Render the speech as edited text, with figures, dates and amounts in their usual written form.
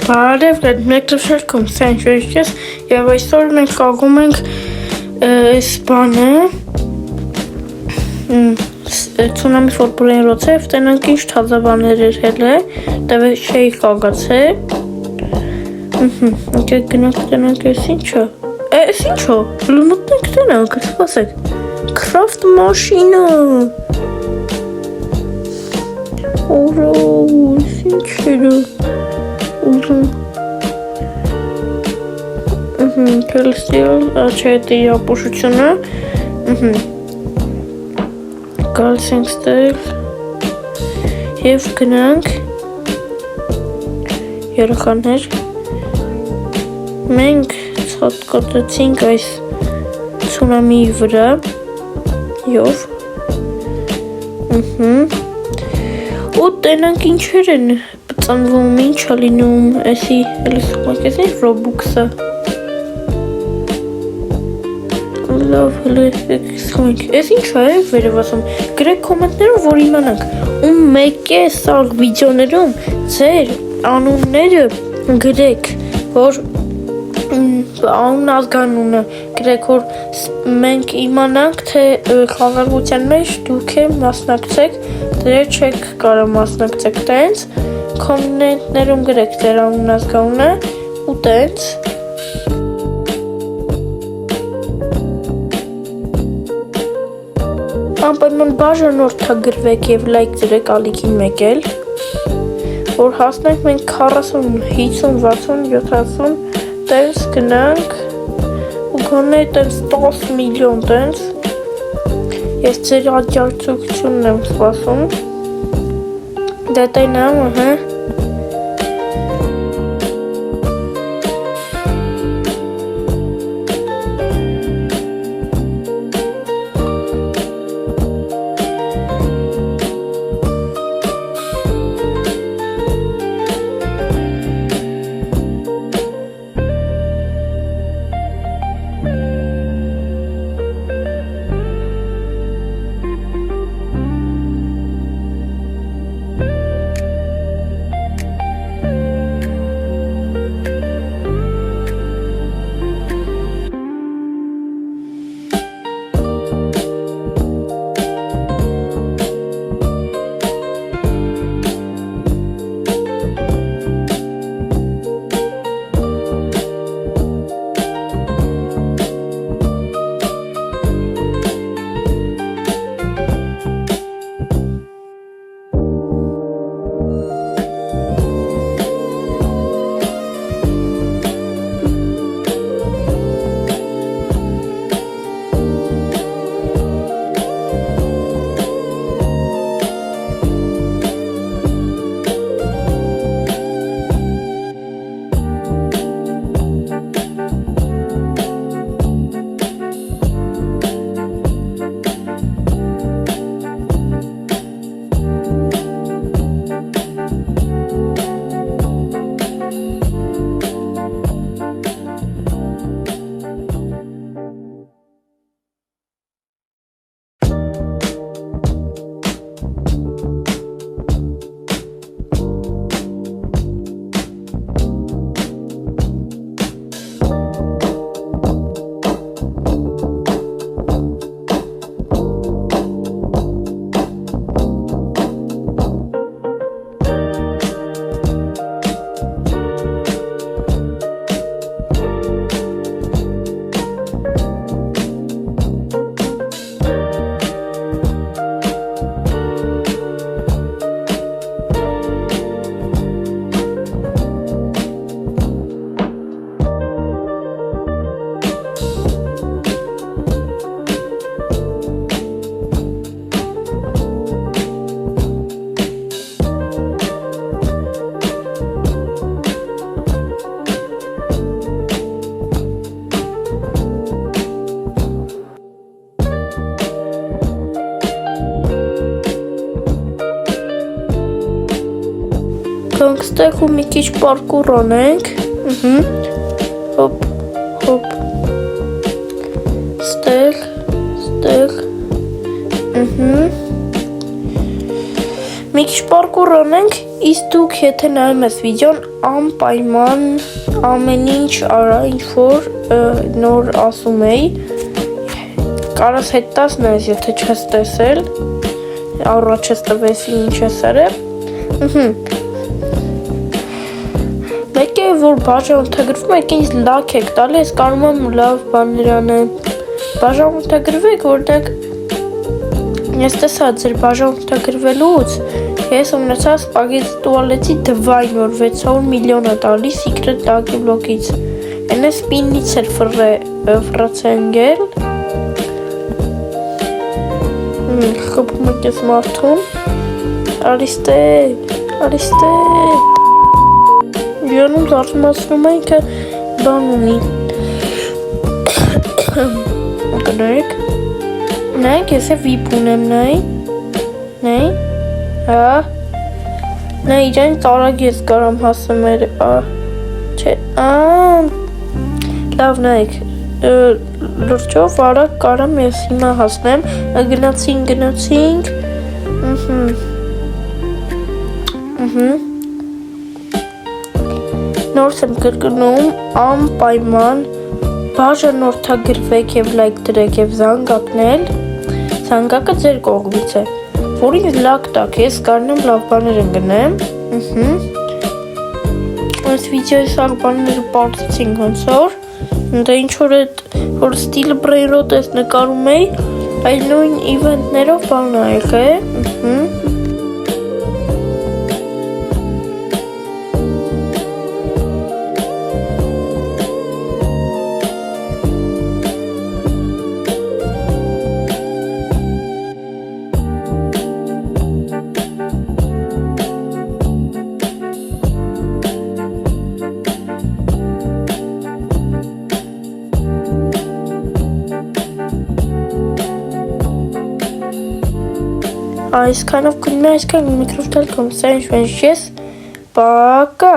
Բարև դեպ մեկտվշարկում սենջվեջքես և այսօր մենք կաղում ենք այս բանը ծունամի ֆորպուրեն ռոցև տենանք ինչ թազաբաներ էր հել է տև չէի կաղաց է եկեք գնանք տենանք ես ինչը ես ինչո լումուտնենք տենանք սպասեք կրավտ մաշինը Ուրո ինչ էր Uzun. Kılıçlıyor. Açaydı yapışıcını. Galsingstel. Եվ գնանք երեխաներ մենք ցածկոտեցինք այս ցունամիի վրա յով ու տենանք ինչեր են ծնվում ինչ է լինում էսի էլիսմակեսի Robux-ը լավ հələ եկեք ես ինչ է վերևասում գրեք կոմենտներում որ իմանանք ու մեկ է սա վիդեոներում ձեր անունները գրեք որ անուն ազգանունը գրեք որ մենք իմանանք թե խաղաղության մեջ դուք մասնակցեք դեր չեք կարող մասնակցեք տենց կոմենտներում գրեք ձեր անուն ազգանունը ու տենց անպայման բաժանորդագրվեք և լայք դրեք ալիքին մեկ էլ որ հասնենք մենք 40, 50, 60, 70 տենց գնանք ու գոնե տենց 10 միլիոն տենց ես ձեր աջակցությունն եմ սպասում դետայնամ հա Գանք ստեղ ու մի քիչ պարկուր անենք հոպ հոպ ստեղ մի քիչ պարկուր անենք Իսկ դուք եթե նայում ես վիդեոն, անպայման ամեն ինչ արա, ինչ որ նոր ասում էի, կարաս հետ տաս նայես, եթե չես տեսել, առաջ ես տվեսի ինչ ես արել, մեկ է, որ բաժանորդագրվում եք, ինձ լաք եք տալի, ես կարում եմ լավ բաներ անեմ, բաժանորդագրվեք, որտեղ ես տեսա ձեր բաժանորդագրվելուց, ես ունեցա սպագետի տուալետի դվայն, որ 600 միլիոն է տալի Secret Lucky Block-ից, ենե սպինից էր վրացենգել, խպում եք ես մարդուն, արիստե, Յանում զարմացնում է ինքը բան ունի, նայեք, ես է վիպ ունեմ, նայ, նայ, իրան տարագ ես կարամ հասեմ էր, լավ նայեք, լրջով արագ կարամ ես հիմա հասնեմ, գնացինք, նորս եմ կրկնում, անպայման բաժանորդագրվեք և լայք դրեք և զանգակնել, զանգակը ձեր կողմից է, որ ինձ լաք տակ, ես կարնեմ լավ բաներ ընգնեմ, այս վիդեոյի սաղ բաները պարտեցինք հոնցոր, դա ինչ որ ստիլը բրեյրոտ ես նկարում էի, այլ նույն իվենտներով բան այեղ է, այսքանով գնում է այսքան միկրոֆտալ կոմսային շվենշ ես, պակա։